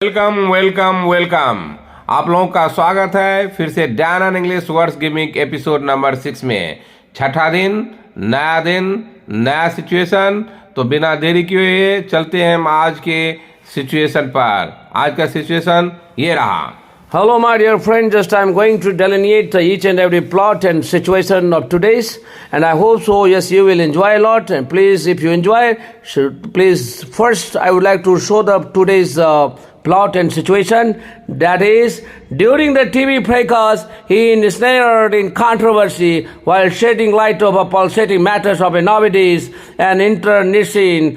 Welcome welcome welcome. आप लोगों का स्वागत है फिर से डैन एंड इंग्लिश वर्ड्स गिमिंग एपिसोड नंबर 6 में। छठा दिन, नया सिचुएशन। तो बिना देरी किए चलते हैं हम आज के सिचुएशन पर। आज का सिचुएशन ये रहा। Hello, my dear friend. Just I'm going to delineate each and every plot and situation of today's, and I hope so. Yes, you will enjoy a lot. And please, if you enjoy, please first I would like to show the today's plot and situation. That is, during the TV broadcast, he ensnared in controversy while shedding light over pulsating matters of a nowadays an internecine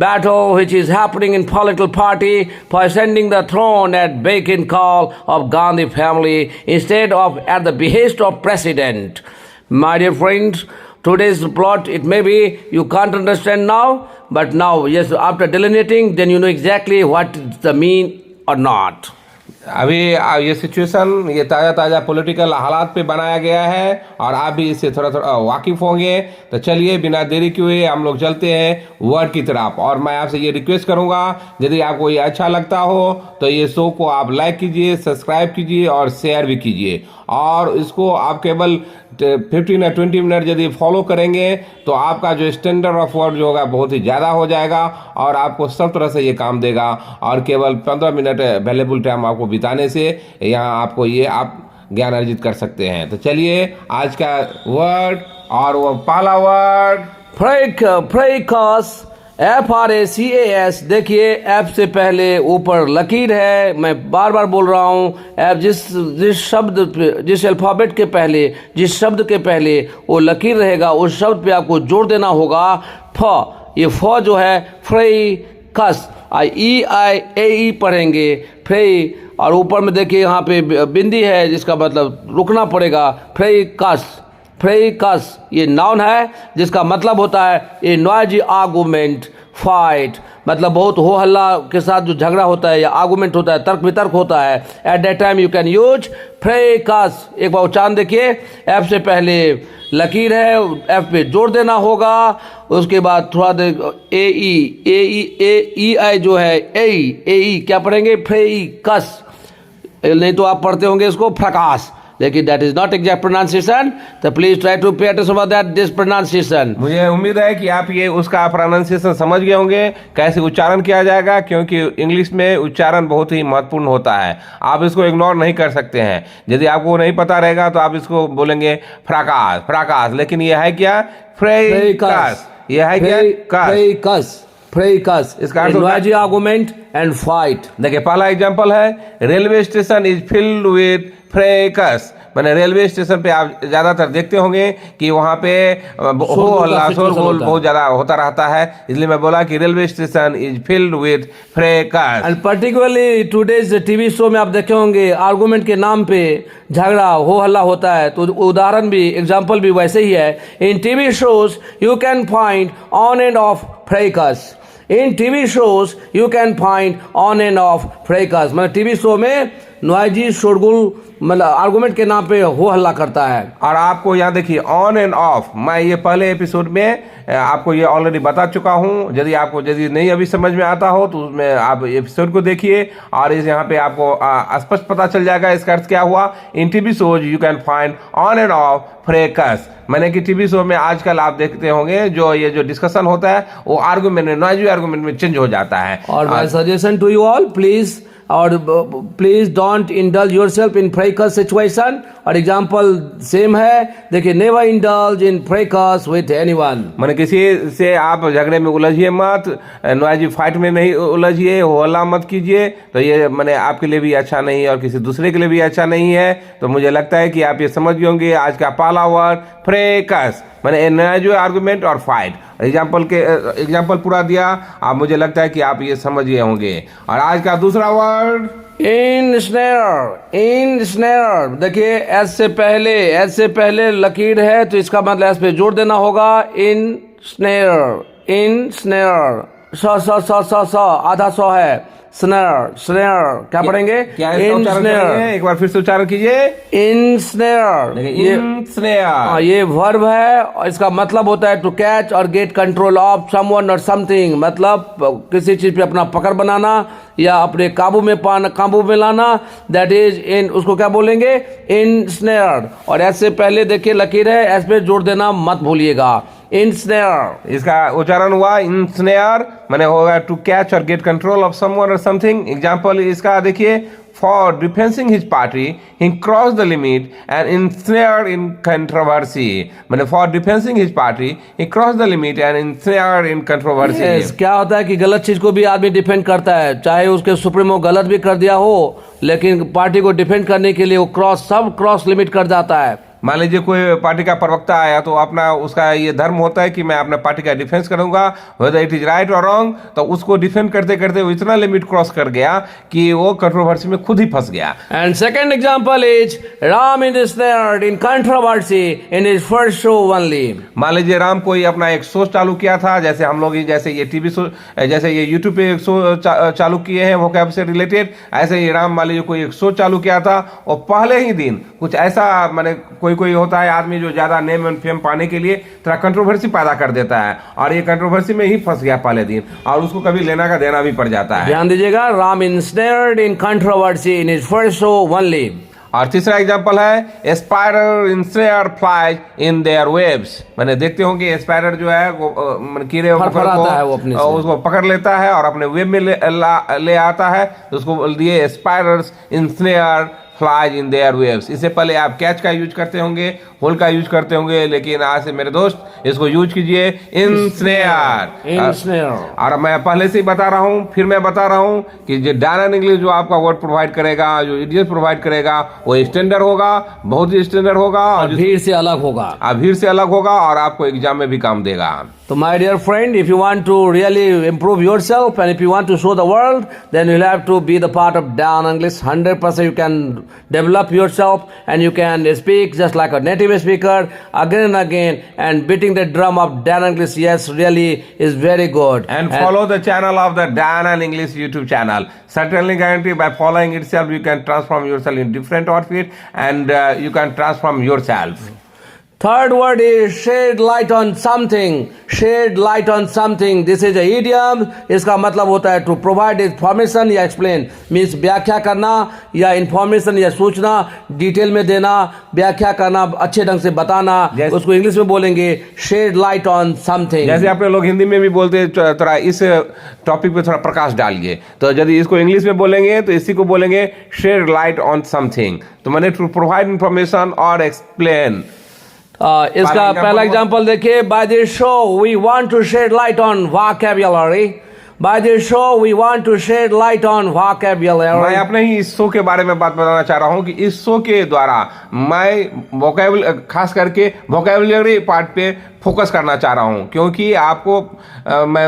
battle which is happening in political party for ascending the throne at beck and call of Gandhi family instead of at the behest of president. My dear friends, today's plot, it may be you can't understand now, but now, yes, after delineating, then you know exactly what the mean or not. अभी ये situation ये ताज़ा political हालात पे बनाया गया है और आप भी इससे थोड़ा वाकिफ होंगे। तो चलिए बिना देरी किए हम लोग चलते हैं वर्ड की तरफ। और मैं आपसे ये रिक्वेस्ट करूंगा, यदि आपको ये अच्छा लगता हो तो ये शो को आप लाइक कीजिए, सब्सक्राइब कीजिए और शेयर भी कीजिए। और इसको आप केवल 15 या 20 मिनट यदि फॉलो करेंगे तो आपका जो स्टैंडर्ड ऑफ वर्ड जो होगा बहुत ही ज़्यादा हो जाएगा और आपको सब तरह से ये काम देगा। और केवल 15 मिनट अवेलेबल टाइम आपको बिताने से यहाँ आपको ये आप ज्ञान अर्जित कर सकते हैं। तो चलिए आज का वर्ड, और वो पहला वर्ड फ्रेकस, FRACAS। देखिए, एफ से पहले ऊपर लकीर है। मैं बार बार बोल रहा हूँ, एफ जिस अल्फ़ाबेट के पहले, जिस शब्द के पहले वो लकीर रहेगा उस शब्द पे आपको जोर देना होगा। फ, ये फ जो है फ्रेकस, EIAE पढ़ेंगे फ्रे, और ऊपर में देखिए यहाँ पे बिंदी है जिसका मतलब रुकना पड़ेगा। फ्रेकस ये नाउन है जिसका मतलब होता है ए नॉइजी आर्गूमेंट फाइट, मतलब बहुत हो हल्ला के साथ जो झगड़ा होता है या आर्गूमेंट होता है, तर्क वितर्क होता है। At that time you can use fracas. एक बार उच्चारण देखिए, एफ से पहले लकीर है, एफ पे जोर देना होगा। उसके बाद थोड़ा देर ए आई जो है ए क्या पढ़ेंगे, फ्रेकस, नहीं तो आप पढ़ते होंगे इसको फ्रकास, लेकिन that is not exact pronunciation. तो please try to pay attention for that this pronunciation. मुझे उम्मीद है कि आप ये उसका प्रोनाउंसिएशन समझ गए होंगे, कैसे उच्चारण किया जाएगा, क्योंकि इंग्लिश में उच्चारण बहुत ही महत्वपूर्ण होता है। आप इसको इग्नोर नहीं कर सकते हैं। यदि आपको नहीं पता रहेगा तो आप इसको बोलेंगे फ्राकास, लेकिन ये है क्या, फ्रेकस। ये है क्या, फ्रेकस। इसका अर्थ आर्गुमेंट एंड फाइट। देखिए पहला एग्जांपल है, railway station is filled with fracas. मैंने रेलवे स्टेशन पे आप ज्यादातर देखते होंगे कि वहाँ पे शोरगुल बहुत ज्यादा होता रहता है, इसलिए मैं बोला कि railway station is filled with fracas. And particularly today's TV show में आप देखे होंगे आर्गुमेंट के नाम पे झगड़ा हो हल्ला होता है। तो उदाहरण भी, एग्जाम्पल भी वैसे ही है। In TV shows you can find on and off fracas. In TV shows you can find on and off fracas, मतलब टीवी शो में नॉइजी शोरगुल मतलब आर्गुमेंट के नाम पे हो हल्ला करता है। और आपको यहाँ देखिए ऑन एंड ऑफ, मैं ये पहले एपिसोड में आपको ये ऑलरेडी बता चुका हूँ। यदि नहीं अभी समझ में आता हो तो उसमें आप एपिसोड को देखिए और इस यहाँ पे आपको स्पष्ट पता चल जाएगा इसका अर्थ क्या हुआ। In TV shows you can find on and off fracas, मैंने कि टीवी शो में आजकल आप देखते होंगे ये जो डिस्कशन होता है वो आर्गुमेंट में, नॉइजी आर्गुमेंट में चेंज हो जाता है। और my suggestion to you all, please please don't indulge yourself in fracas situation. और एग्जांपल सेम है, देखिए, never indulge in fracas with anyone, मैंने किसी से आप झगड़े में उलझिए मत, नॉइजी फाइट में नहीं उलझिए, हो हल्ला मत कीजिए। तो ये मैंने आपके लिए भी अच्छा नहीं है और किसी दूसरे के लिए भी अच्छा नहीं है। तो मुझे लगता है कि आप ये समझ गए होंगे आज का पहला वर्ड फ्रेकस, मैंने नॉइजी आर्गुमेंट और फाइट। एग्जाम्पल पूरा दिया, आप मुझे लगता है कि आप ये समझ गए होंगे। और आज का दूसरा वर्ड इनस्नेयर। देखिए, एस से पहले लकीर है तो इसका मतलब एस पे जोर देना होगा। इनस्नेयर, स आधा सौ है। snare, snare क्या पढ़ेंगे? क्या इसका उच्चारण करेंगे? एक बार फिर से उच्चारण कीजिए। Ensnare, ये Ensnare। ये वर्ब है और इसका मतलब होता है टू कैच और गेट कंट्रोल ऑफ समवन और समथिंग, मतलब किसी चीज पे अपना पकड़ बनाना या अपने काबू में लाना। दैट इज इन, उसको क्या बोलेंगे? इनस्नेयर्ड। और ऐसे पहले देखिए लकीर है, एस पे जोड़ देना मत भूलिएगा। इनस्नेयर, इसका उच्चारण हुआ इनस्नेयर, माने होगा टू कैच और गेट कंट्रोल ऑफ समवन और समथिंग। एग्जांपल इसका देखिए, for defencing his party he cross the limit and ensnared in controversy. माने for defencing his party he cross the limit and ensnared in controversy. क्या होता है कि गलत चीज को भी आदमी डिफेंड करता है, चाहे उसके सुप्रीमो गलत भी कर दिया हो, लेकिन पार्टी को डिफेंड करने के लिए वो क्रॉस लिमिट कर जाता है। मान लीजिए कोई पार्टी का प्रवक्ता आया तो अपना उसका ये धर्म होता है कि मैं अपने पार्टी का डिफेंस करूंगा, वेदर इट इज राइट और रॉन्ग। तो उसको डिफेंड करते करते वो इतना लिमिट क्रॉस कर गया कि वो कंट्रोवर्सी में खुद ही फंस गया। And second example is Ram ensnared in controversy in his first show only. मान लीजिए राम कोई अपना एक शो चालू किया था, जैसे हम लोग जैसे ये टीवी शो, जैसे ये यूट्यूब पे एक शो चालू किए हैं वोकैब से रिलेटेड, ऐसे ही राम मान लीजिए कोई एक शो चालू किया था और पहले ही दिन कुछ ऐसा, माने कोई होता है आदमी जो ज्यादा नेम एंड फेम पाने के लिए थोड़ा कंट्रोवर्सी पैदा कर देता है, और ये कंट्रोवर्सी में ही फंस गया पहले दिन, और उसको कभी लेना का देना भी पड़ जाता है। ध्यान दीजिएगा, Ram ensnared in controversy in his first show only. और तीसरा एग्जांपल है spider ensnare flies in their webs. मैंने देखते होंगे स्पाइडर जो है वो कीड़े उसको पकड़ लेता है और अपने वेब में ले आता है, तो उसको दिए spiders ensnare flies in their webs. इससे पहले आप कैच का यूज करते होंगे, होल का यूज करते होंगे, लेकिन आज से मेरे दोस्त इसको यूज कीजिए इनस्नेयर। और मैं पहले से ही बता रहा हूं, फिर मैं बता रहा हूं कि जो डायना इंग्लिश जो आपका वर्ड प्रोवाइड करेगा, जो इडियम प्रोवाइड करेगा, वो स्टैंडर्ड होगा, बहुत ही स्टैंडर्ड होगा और भीड़ से अलग होगा, भीड़ से अलग होगा और आपको एग्जाम में भी काम देगा। So my dear friend, if you want to really improve yourself and if you want to show the world, then you'll have to be the part of Dan English. 100% you can develop yourself and you can speak just like a native speaker again and again, and beating the drum of Dan English, yes, really is very good. And follow the channel of the Dan and English YouTube channel. Certainly guarantee by following itself you can transform yourself in different outfit and you can transform yourself. Third word is shed light on something. Shed light on something. This is a idiom. इसका मतलब होता है to provide information या explain. Means व्याख्या करना या information या सूचना डिटेल में देना, व्याख्या करना, अच्छे ढंग से बताना। उसको इंग्लिश में बोलेंगे shed light on something. जैसे अपने लोग हिंदी में भी बोलते हैं थोड़ा इस टॉपिक पे थोड़ा प्रकाश डालिए, तो यदि इसको इंग्लिश में बोलेंगे तो इसी को बोलेंगे shed light on something। तो मैंने to provide information और explain। इसका पहला एग्जांपल देखिए, by this show we want to shed light on vocabulary. By this show we want to shed light on vocabulary. मैं अपने ही इस शो के बारे में बात बताना चाह रहा हूं कि इस शो के द्वारा मैं खास करके वोकैबुलरी पार्ट पे फोकस करना चाह रहा हूं, क्योंकि आपको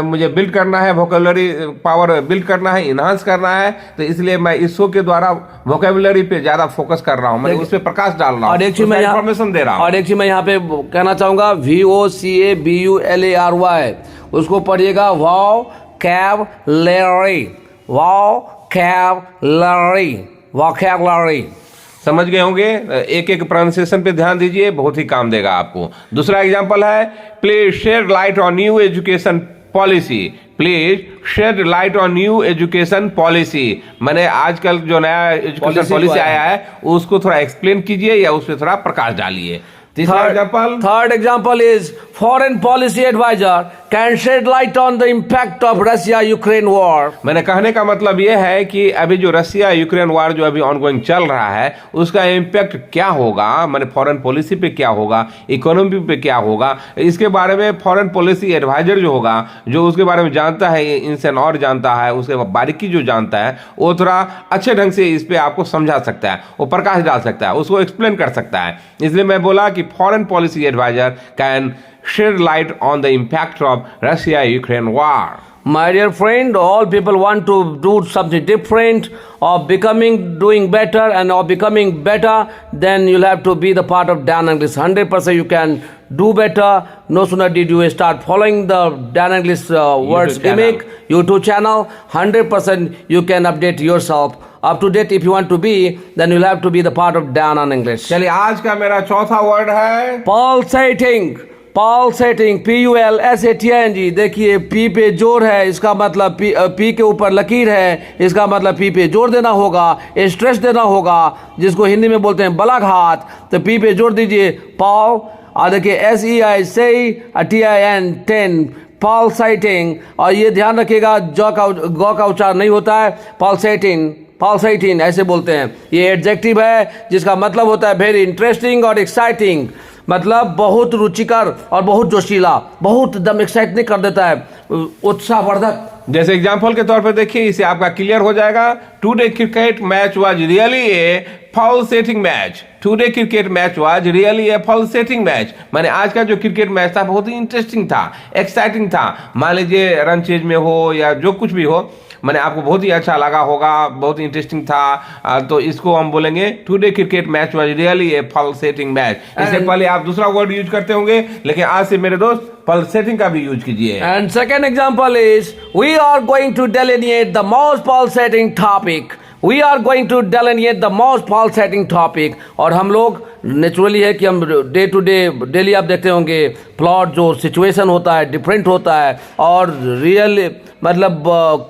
मुझे बिल्ड करना है, वोकैबुलरी पावर बिल्ड करना है, इनहांस करना है, तो इसलिए मैं इस शो के द्वारा वोकैबुलरी पे ज्यादा फोकस कर रहा हूं, मैं उस पर प्रकाश डाल रहा हूं और एक चीज मैं इंफॉर्मेशन दे रहा हूं। और एक चीज मैं यहाँ पे कहना चाहूंगा, VOCABULARY, उसको पढ़िएगा वोकैबुलरी, वोकैबुलरी, वोकैबुलरी। समझ गए होंगे, एक एक प्रोनाउंसिएशन पे ध्यान दीजिए, बहुत ही काम देगा आपको। दूसरा एग्जांपल है please shade light on new education policy. Please shade light on new education policy, मैंने आजकल जो नया एजुकेशन पॉलिसी आया है उसको थोड़ा एक्सप्लेन कीजिए या उस पर थोड़ा प्रकाश डालिए। Third example is foreign policy advisor can shed light on the impact of Russia-Ukraine war. मैंने कहने का मतलब यह है कि अभी जो रशिया यूक्रेन वार जो अभी ऑनगोइंग चल रहा है उसका इम्पैक्ट क्या होगा, मैंने फॉरेन पॉलिसी पे क्या होगा, इकोनॉमी पे क्या होगा, इसके बारे में फॉरेन पॉलिसी एडवाइजर जो होगा, जो उसके बारे में जानता है, इनसे और जानता है, उसके बारीकी जो जानता है, वो थोड़ा अच्छे ढंग से इस पे आपको समझा सकता है, वो प्रकाश डाल सकता है, उसको एक्सप्लेन कर सकता है। इसलिए मैं बोला कि foreign policy advisor can shed light on the impact of Russia-Ukraine war. My dear friend, all people want to do something different or doing better, and or becoming better, then you'll have to be the part of Dan English. 100% you can do better. No sooner did you start following the Dan English words channel. gimmick YouTube channel, 100% you can update yourself up to date. If you want to be, then you'll have to be the part of Dan on English. चलिए आज का मेरा चौथा word है Pulsating. Pulsating, P-U-L-S-A-T-I-N-G. देखिए P पे जोर है, इसका मतलब P के ऊपर लकीर है, इसका मतलब P पे जोर देना होगा, स्ट्रेस देना होगा, जिसको हिंदी में बोलते हैं बलाघात. तो P पे जोर दीजिए, पॉल. और देखिए S-E-I-C-I-T-I-N 10 pulsating. और ये ध्यान रखिएगा गौ का उच्चारण नहीं होता है. पल्सेटिंग ऐसे बोलते हैं. ये एडजेक्टिव है जिसका मतलब होता है वेरी इंटरेस्टिंग और एक्साइटिंग. मतलब बहुत रुचिकर और बहुत जोशीला, बहुत एकदम एक्साइटिंग कर देता है, उत्साहवर्धक. जैसे एग्जांपल के तौर पे देखिए, इसे आपका क्लियर हो जाएगा. Today cricket match was really a pulsating match. Today cricket match was really a pulsating match. माने आज का जो क्रिकेट मैच था बहुत ही इंटरेस्टिंग था, एक्साइटिंग था. मान लीजिए रन चेज में हो या जो कुछ भी हो, मैंने आपको बहुत ही अच्छा लगा होगा, बहुत ही इंटरेस्टिंग था. तो इसको हम बोलेंगे today cricket match was really a pulsating match. इससे पहले आप दूसरा वर्ड यूज करते होंगे, लेकिन आज से मेरे दोस्त पल्सेटिंग का भी यूज कीजिए. And second example is we are going to delineate the most pulsating topic. We are going to delineate the most pulsating topic. और हम लोग नेचुरली है कि हम डे टू डे डेली आप देखते होंगे प्लॉट जो सिचुएशन होता है डिफरेंट होता है और रियल मतलब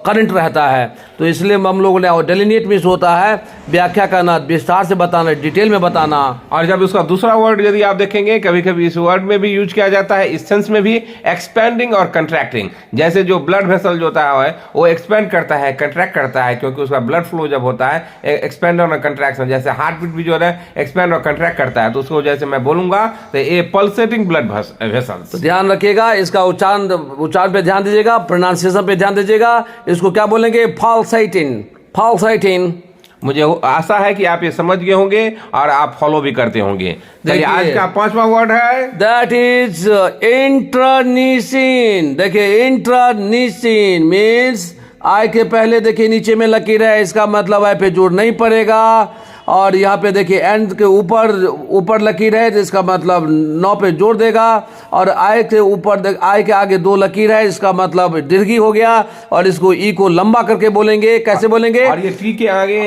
करंट रहता है. तो इसलिए हम लोगों ने डेलिनेट मीन्स होता है व्याख्या करना, विस्तार से बताना, डिटेल में बताना. और जब उसका दूसरा वर्ड यदि आप देखेंगे, कभी कभी इस वर्ड में भी यूज किया जाता है, इस सेंस में भी, एक्सपेंडिंग और कंट्रैक्टिंग. जैसे जो ब्लड वेसल जो होता है वो एक्सपेंड करता है, कंट्रैक्ट करता है, क्योंकि उसका ब्लड फ्लो जब होता है एक्सपेंड और कंट्रैक्शन. जैसे हार्ट बीट भी जो है एक्सपेंड और कंट्रैक्ट करता है. तो उसको जैसे मैं बोलूंगा तो ये पल्सेटिंग ब्लड वेसल्स. तो ध्यान रखिएगा, इसका उच्चारण पे ध्यान दीजिएगा, प्रोनाउंसिएशन पे ध्यान दीजिएगा. इसको क्या बोलेंगे? पल्सेटिंग. मुझे आशा है कि आप ये समझ गए होंगे और आप फॉलो भी करते होंगे. चलिए आज का पांचवा वर्ड है, दैट इज इंट्रानिसिन. देखिए इंट्रानिसिन मीन्स आई के पहले देखिए नीचे में लकीर है, इसका मतलब आई पे जोर नहीं पड़ेगा. और यहाँ पे देखिए एंड के ऊपर लकीर है, जिसका मतलब 9 पे जोर देगा. और आई के ऊपर आई के आगे 2 लकीर है, इसका मतलब दीर्घी हो गया. और इसको ई को लंबा करके बोलेंगे. कैसे बोलेंगे? और ये टी के आगे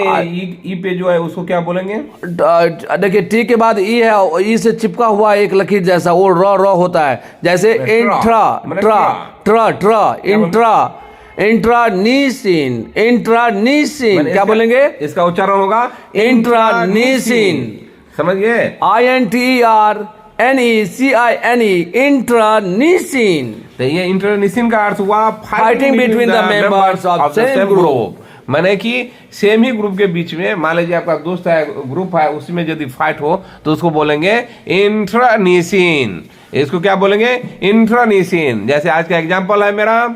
ई पे जो है उसको क्या बोलेंगे? देखिए टी के बाद ई है, ई से चिपका हुआ एक लकीर जैसा वो रॉ होता है. जैसे इंट्रानिसिन. क्या बोलेंगे? इसका उच्चारण होगा इंट्रानिसिन. समझ गए? INTRNECINE इंट्रानिसिन. तो ये इंट्रानिसिन का अर्थ हुआ fighting between the members of same group. माने कि सेम ही ग्रुप के बीच में, मान लीजिए आपका दोस्त है, ग्रुप है, उसमें यदि फाइट हो तो उसको बोलेंगे इंट्रानिसिन. इसको क्या बोलेंगे? इंट्रानिसिन. जैसे आज का एग्जांपल है मेरा,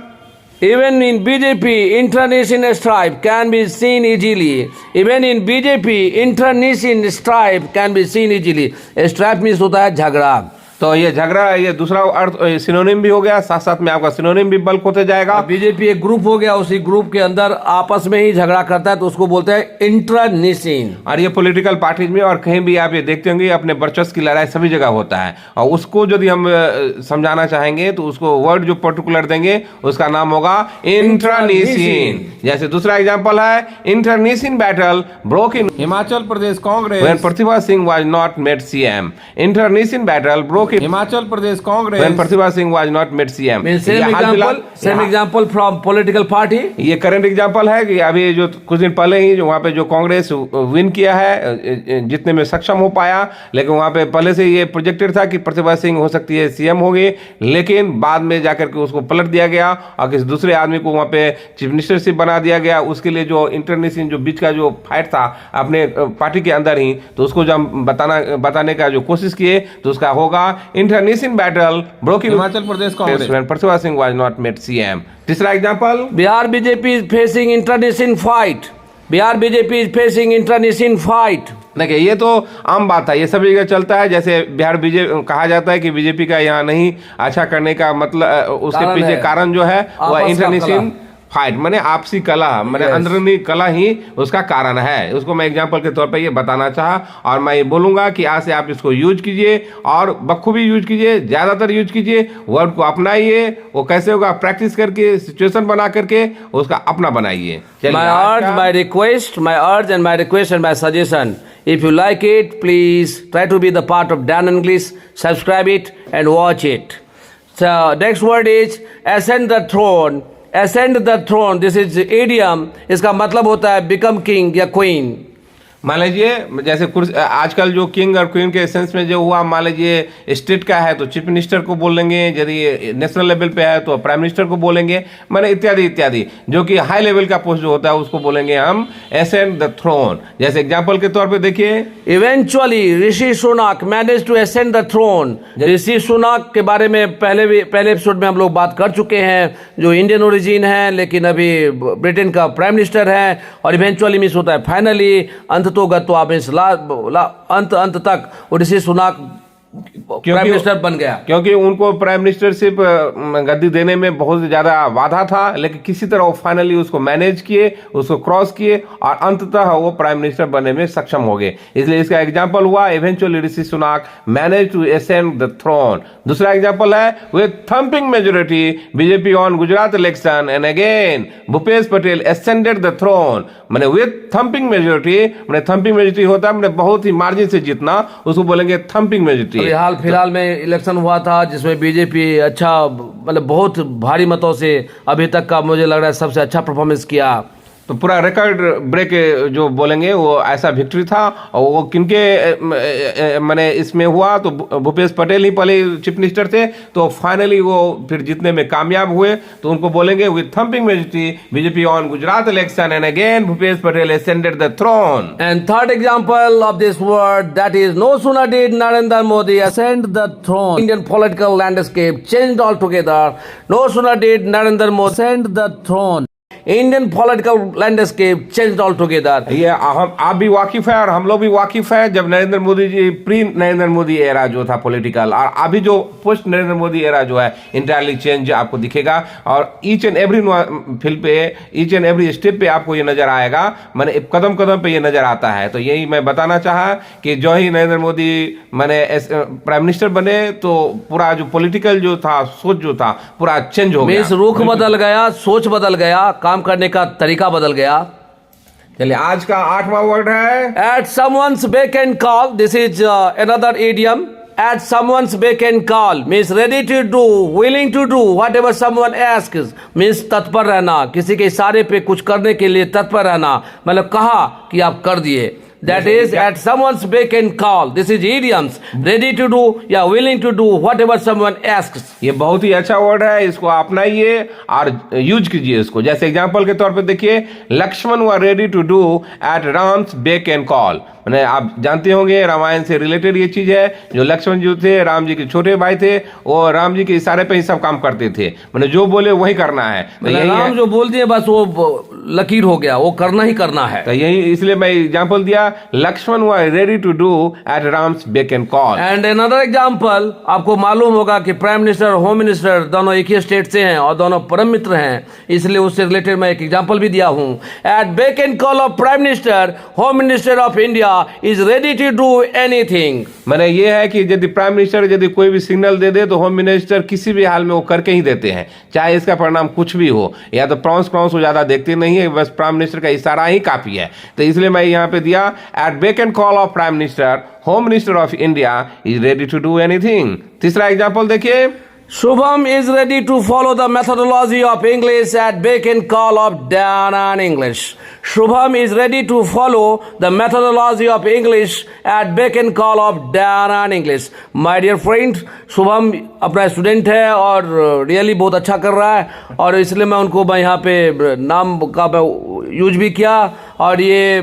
Even in BJP, internecine stripe can be seen easily. Even in BJP, internecine stripe can be seen easily. Stripe means होता है झगड़ा. तो ये झगड़ा, ये दूसरा अर्थ सिनोनिम भी हो गया, साथ साथ में आपका सिनोनिम भी बल्क होते जाएगा. बीजेपी एक ग्रुप हो गया, उसी ग्रुप के अंदर आपस में ही झगड़ा करता है, तो उसको बोलते हैं इंट्रानिसिन. और ये पॉलिटिकल पार्टीज में और कहीं भी आप ये देखते होंगे, अपने वर्चस्व की लड़ाई सभी जगह होता है. और उसको यदि हम समझाना चाहेंगे तो उसको वर्ड जो पर्टिकुलर देंगे उसका नाम होगा इंट्रानिसिन. जैसे दूसरा एग्जाम्पल है, internecine battle broke in Himachal Pradesh Congress when Pratibha Singh was not made CM. Internecine battle broke Himachal Pradesh Congress when Pratibha Singh was not made CM. Same example from political party. ये करंट एग्जांपल है कि अभी जो कुछ दिन पहले ही जो वहां पे जो कांग्रेस विन किया है, जितने में सक्षम हो पाया, लेकिन वहां पे पहले से ये प्रोजेक्टेड था कि प्रतिभा सिंह हो सकती है CM होगी, लेकिन बाद में जाकर के उसको पलट दिया गया और किसी दूसरे आदमी को वहां पे चीफ मिनिस्टरशिप बना दिया गया. उसके लिए जो इंटरनेशनल जो बीच का जो फाइट था अपने पार्टी के अंदर ही, तो उसको जब बताने का जो कोशिश किए तो उसका होगा international battle broke in Himachal Pradesh Congress when Pratibha Singh was not made CM. तीसरा example, Bihar BJP is facing international fight. Bihar BJP is facing international fight. देखिए ये तो आम बात है, ये सभी जगह चलता है. जैसे बिहार बीजेपी कहा जाता है कि बीजेपी का यहाँ नहीं अच्छा करने का मतलब उसके पीछे कारण जो है वह इंटरनेशनल फाइट माने आपसी कलह माने Yes. अंदरूनी कलह ही उसका कारण है। उसको मैं एग्जांपल के तौर पे ये बताना चाहा और मैं ये बोलूंगा कि आज से आप इसको यूज कीजिए और बखूबी यूज कीजिए, ज्यादातर यूज कीजिए, वर्ड को अपनाइए। वो कैसे होगा, प्रैक्टिस करके, सिचुएशन बना करके उसका अपना बनाइए। चलिए, My आज urge, का- my request, my urge and my request and my suggestion. If you like it, please try to be the part of Dan English, subscribe it and watch it. So next word is ascend the throne. Ascend the throne. This is idiom. इसका मतलब होता है become king या queen. मान लीजिए जैसे आजकल जो किंग और क्वीन के सेंस में जो हुआ, मान लीजिए स्टेट का है तो चीफ मिनिस्टर को बोलेंगे, यदि नेशनल लेवल पे है तो प्राइम मिनिस्टर को बोलेंगे, माने इत्यादि इत्यादि। जो कि हाई लेवल का पोस्ट जो होता है उसको बोलेंगे हम असेंड द थ्रोन। जैसे एग्जांपल के तौर पे देखिए, Eventually, Rishi Sunak managed to ascend the throne. ऋषि सुनाक के बारे में पहले एपिसोड में हम लोग बात कर चुके हैं, जो इंडियन ओरिजिन है लेकिन अभी ब्रिटेन का प्राइम मिनिस्टर है। और इवेंचुअली मीन्स होता है फाइनली, अंततोगत्वा मीन्स अंत तक वो ऋषि सुनाक प्राइम मिनिस्टर बन गया। क्योंकि उनको प्राइम मिनिस्टरशिप गद्दी देने में बहुत ज्यादा बाधा था, लेकिन किसी तरह वो फाइनली उसको मैनेज किए, उसको क्रॉस किए और अंततः वो प्राइम मिनिस्टर बनने में सक्षम हो गए। इसलिए इसका एग्जांपल हुआ eventually Rishi Sunak manage to ascend the throne. दूसरा एग्जांपल है with thumping majority BJP on Gujarat election and again Bhupesh Patel ascended the throne. माने विद थंपिंग मेजोरिटी, माने थंपिंग मेजोरिटी होता है माने बहुत ही मार्जिन से जीतना, उसको बोलेंगे थंपिंग मेजोरिटी। अभी हाल फिलहाल में इलेक्शन हुआ था जिसमें बीजेपी अच्छा मतलब बहुत भारी मतों से अभी तक का मुझे लग रहा है सबसे अच्छा परफॉर्मेंस किया। तो पूरा रिकॉर्ड ब्रेक जो बोलेंगे वो ऐसा विक्ट्री था। और वो किनके माने इसमें हुआ तो भूपेश पटेल ही पहले चीफ मिनिस्टर थे, तो फाइनली वो फिर जीतने में कामयाब हुए, तो उनको बोलेंगे with thumping majority BJP on Gujarat election and again Bhupesh Patel ascended the throne. And third example of this word, that is, no sooner did Narendra Modi ascend the throne, Indian political landscape changed altogether. No sooner did Narendra Modi ascend the throne, Indian political landscape changed altogether. ये हम आप भी वाकिफ है और हम लोग भी वाकिफ है। जब नरेंद्र मोदी जी प्री नरेंद्र मोदी एरा जो था पॉलिटिकल, और अभी जो पोस्ट नरेंद्र मोदी एरा जो है इंटायरली चेंज आपको दिखेगा। और ईच एंड एवरी फील्ड पे, ईच एंड एवरी स्टेप पे आपको ये नजर आएगा, मैंने कदम कदम पे ये नजर आता है। तो यही मैं बताना चाहा कि जो ही नरेंद्र मोदी मैंने प्राइम मिनिस्टर बने तो पूरा जो पॉलिटिकल जो था, सोच जो था, पूरा चेंज हो गया। रुख बदल गया, सोच बदल गया, काम करने का तरीका बदल गया। चलिए, आज का 8वां वर्ड है At someone's beck and call, this is another idiom. At someone's beck and call means ready to do, willing to do whatever someone asks, means तत्पर रहना, किसी के इशारे पे कुछ करने के लिए तत्पर रहना, मतलब कहा कि आप कर दिए। That is at someone's beck and call. This is idioms. Ready to do या willing to do whatever someone asks. ये बहुत ही अच्छा वर्ड है, इसको अपनाइए और यूज कीजिए इसको। जैसे एग्जांपल के तौर पे देखिए, Lakshman were ready to do at Ram's beck and call. मैंने आप जानते होंगे रामायण से रिलेटेड ये चीज है, जो लक्ष्मण जी थे राम जी के छोटे भाई थे, वो राम जी के इशारे पे ही सब काम करते थे, मैंने जो बोले वही करना है। तो यही राम है, जो बोल दिए बस वो लकीर हो गया, वो करना ही करना है। तो यही इसलिए मैं एग्जांपल दिया, Lakshman were ready to do at Ram's beck and call. And another example, आपको मालूम होगा कि प्राइम मिनिस्टर और होम मिनिस्टर दोनों एक ही स्टेट से हैं और दोनों परम मित्र हैं, इसलिए उससे रिलेटेड मैं एक एग्जाम्पल भी दिया हूं। At beck and call of prime minister, home minister of India is ready to do anything. मैंने ये है कि यदि प्राइम मिनिस्टर यदि कोई भी सिग्नल दे दे तो होम मिनिस्टर किसी भी हाल में वो करके ही देते हैं, चाहे इसका परिणाम कुछ भी हो। या तो प्रॉन्स वो ज्यादा देखते नहीं है, बस प्राइम मिनिस्टर का इशारा ही काफी है। तो इसलिए मैं यहाँ पे दिया, at beck and call of prime minister, home minister of India is ready to do anything. तीसरा एग्जाम्पल देखिए, Shubham is ready to follow the methodology of English at beck and call of Dana English. Shubham is ready to follow the methodology of English at beck and call of Dana English. My dear friend, Shubham अपना student है और really बहुत अच्छा कर रहा है, और इसलिए मैं उनको यहाँ पे नाम का यूज भी किया। और ये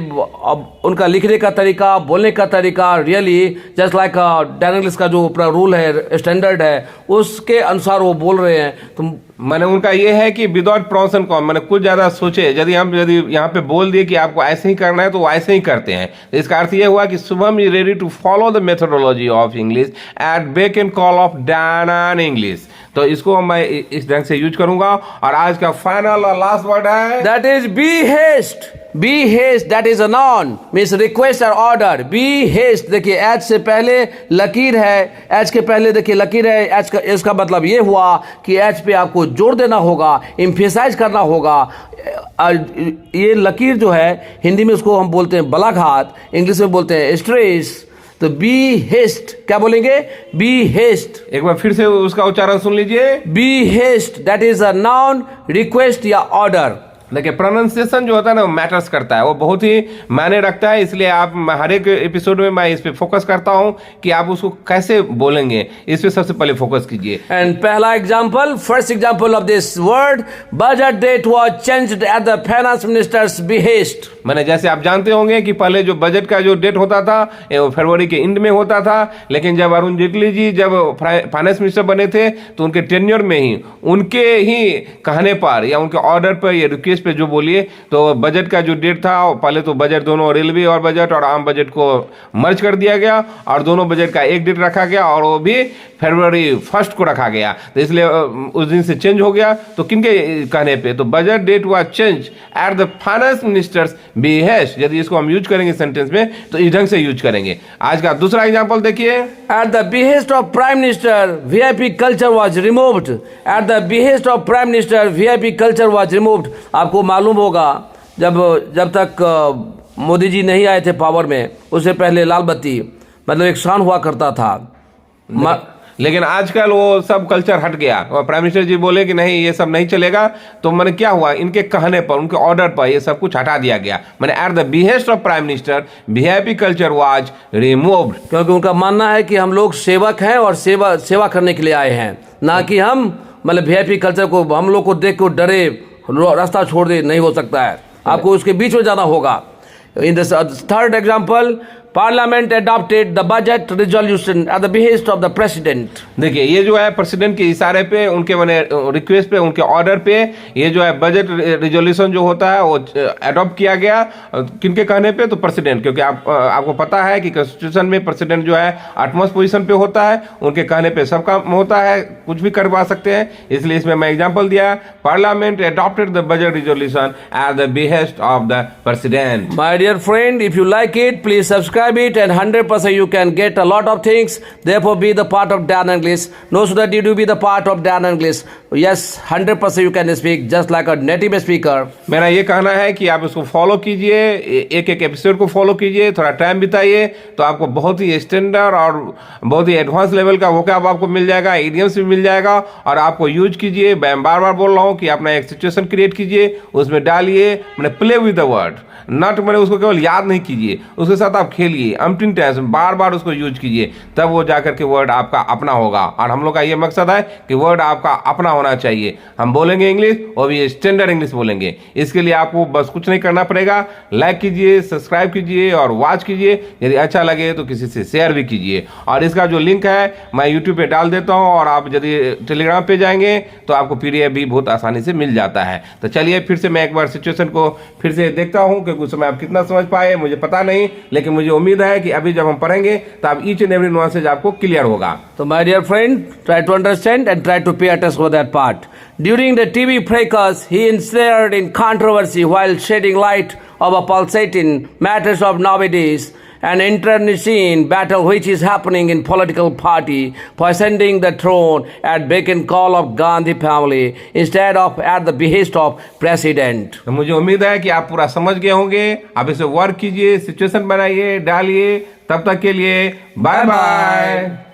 उनका लिखने का तरीका, बोलने का तरीका really just like Dan English का जो अपना रूल है, स्टैंडर्ड है, उसके अनुसार वो बोल रहे हैं। तो मैंने उनका ये है कि विदाउट प्रॉन्स एंड कॉम, मैंने कुछ ज्यादा सोचे, यदि हम यहाँ पे बोल दिए कि आपको ऐसे ही करना है तो वो ऐसे ही करते हैं। तो इसका अर्थ ये हुआ कि Shubham is ready to follow the methodology of English at beck and call of Dan English. तो इसको मैं इस ढंग से यूज करूंगा। और आज का फाइनल और लास्ट वर्ड है That is be haste. Be haste, that is a noun, means request or order. Be haste, देखिए एच से पहले लकीर है, एच के पहले देखिए लकीर है, एच का इसका मतलब ये हुआ कि एच पे आपको जोर देना होगा, इम्फेसाइज करना होगा। ये लकीर जो है हिंदी में उसको हम बोलते हैं बलाघात, इंग्लिश में बोलते हैं स्ट्रेस। तो बी हेस्ट क्या बोलेंगे? Behest. एक बार फिर से उसका उच्चारण सुन लीजिए। Behest, that is a noun, request या ऑर्डर। देखिए प्रोनाउंसिएशन जो होता है ना वो मैटर्स करता है, वो बहुत ही मायने रखता है। इसलिए आप हर एक एपिसोड में मैं इस पे फोकस करता हूं कि आप उसको कैसे बोलेंगे, इस पे सबसे पहले फोकस कीजिए। एंड पहला example, first example of this word, budget date was changed at the finance minister's behest. मैंने जैसे आप जानते होंगे कि पहले जो बजट का जो डेट होता था वो फरवरी के एंड में होता था, लेकिन जब अरुण जेटली जी जब फाइनेंस मिनिस्टर बने थे तो उनके टेन्योर में ही, उनके ही कहने पर या उनके ऑर्डर पर या रिक्वेस्ट पे जो बोलिए, तो बजट का जो डेट था पहले तो बजट दोनों रेलवे और बजट और आम बजट को मर्ज कर दिया गया और दोनों बजट का एक डेट रखा गया और वो भी फरवरी 1 को रखा गया। तो इसलिए उस दिन से चेंज हो गया। तो किनके कहने पे? तो budget date was change at the finance minister's behest. यदि इसको हम यूज करेंगे सेंटेंस में तो इस ढंग से यूज करेंगे। आज का दूसरा एग्जांपल देखिए। Eight the behest of prime minister VIP culture was removed. Eight the behest of prime minister VIP culture was removed. आपको मालूम होगा जब तक मोदी जी नहीं आए थे पावर में, उससे पहले लाल बत्ती मतलब एक शान हुआ करता था। लेकिन आजकल वो सब कल्चर हट गया और प्राइम मिनिस्टर जी बोले कि नहीं ये सब नहीं चलेगा। तो मैंने क्या हुआ, इनके कहने पर, उनके ऑर्डर पर ये सब कुछ हटा दिया गया। मैंने eight the behest of prime minister VIP culture was removed. क्योंकि उनका मानना है कि हम लोग सेवक हैं और सेवा करने के लिए आए हैं, ना कि हम मतलब वीआईपी कल्चर को हम लोग को देख को डरे रास्ता छोड़ दे। नहीं हो सकता है, आपको उसके बीच में जाना होगा। In the third example, parliament adopted the budget resolution at the behest of the president. देखिए ये जो है प्रेसिडेंट के इशारे पे, उनके मैंने रिक्वेस्ट पे, उनके ऑर्डर पे ये जो है बजट रिजोल्यूशन जो होता है वो अडॉप्ट किया गया। किनके कहने पे? तो प्रेसिडेंट। क्योंकि आपको पता है कि कॉन्स्टिट्यूशन में प्रेसिडेंट जो है आठवां पोजीशन पे होता है, उनके कहने पे सब काम होता है, कुछ भी करवा सकते हैं। इसलिए इसमें मैं एग्जाम्पल दिया, parliament adopted the budget resolution at the behest of the president. My dear friend, if you like it please subscribe it, and 100% you can get a lot of things. Therefore be the part of Dan English. Know so that you do be the part of Dan English. Yes, 100% you can speak just like a native speaker. मेरा ये कहना है कि आप इसको follow कीजिए, एक एक एपिसोड को फॉलो कीजिए, थोड़ा टाइम बिताइए, तो आपको बहुत ही स्टैंडर्ड और बहुत ही एडवांस लेवल का वोकैब आपको मिल जाएगा, इडियम्स भी मिल जाएगा। और आपको यूज कीजिए। मैं बार बार बोल रहा हूँ कि अपना एक सिचुएशन क्रिएट कीजिए, उसमें डालिए, मैंने play with the word, not मैंने उसको केवल याद नहीं कीजिए, उसके साथ आप खेलिए, अम्पटीन टाइम्स बार बार उसको यूज कीजिए, तब वो जाकर के वर्ड आपका अपना होगा। और हम लोग का ये मकसद है कि वर्ड आपका अपना होना चाहिए। हम बोलेंगे इंग्लिश, वो भी स्टैंडर्ड इंग्लिश बोलेंगे। इसके लिए आपको बस कुछ नहीं करना पड़ेगा, लाइक कीजिए, सब्सक्राइब कीजिए और वॉच कीजिए। यदि अच्छा लगे तो किसी से शेयर भी कीजिए। और इसका जो लिंक है मैं यूट्यूब पे डाल देता हूँ, और आप यदि टेलीग्राम पे जाएंगे तो आपको PDF भी बहुत आसानी से मिल जाता है। तो चलिए फिर से मैं एक बार सिचुएशन को फिर से देखता हूँ, क्योंकि उस समय आप कितना समझ पाए मुझे पता नहीं, लेकिन मुझे उम्मीद है कि अभी जब हम पढ़ेंगे तो आप ईच एंड एवरी नुआंसेज आपको क्लियर होगा। So my dear friend, try to understand and try to pay attention to that part. During the TV fracas, he ensnared in controversy while shedding light of a pulsating matters of nowadays, an internecine battle which is happening in political party for ascending the throne at beck and call of Gandhi family instead of at the behest of president. तो मुझे उम्मीद है कि आप पूरा समझ गए होंगे। आप इसे वर्क कीजिए, सिचुएशन बनाइए, डालिए। तब तक के लिए बाय बाय।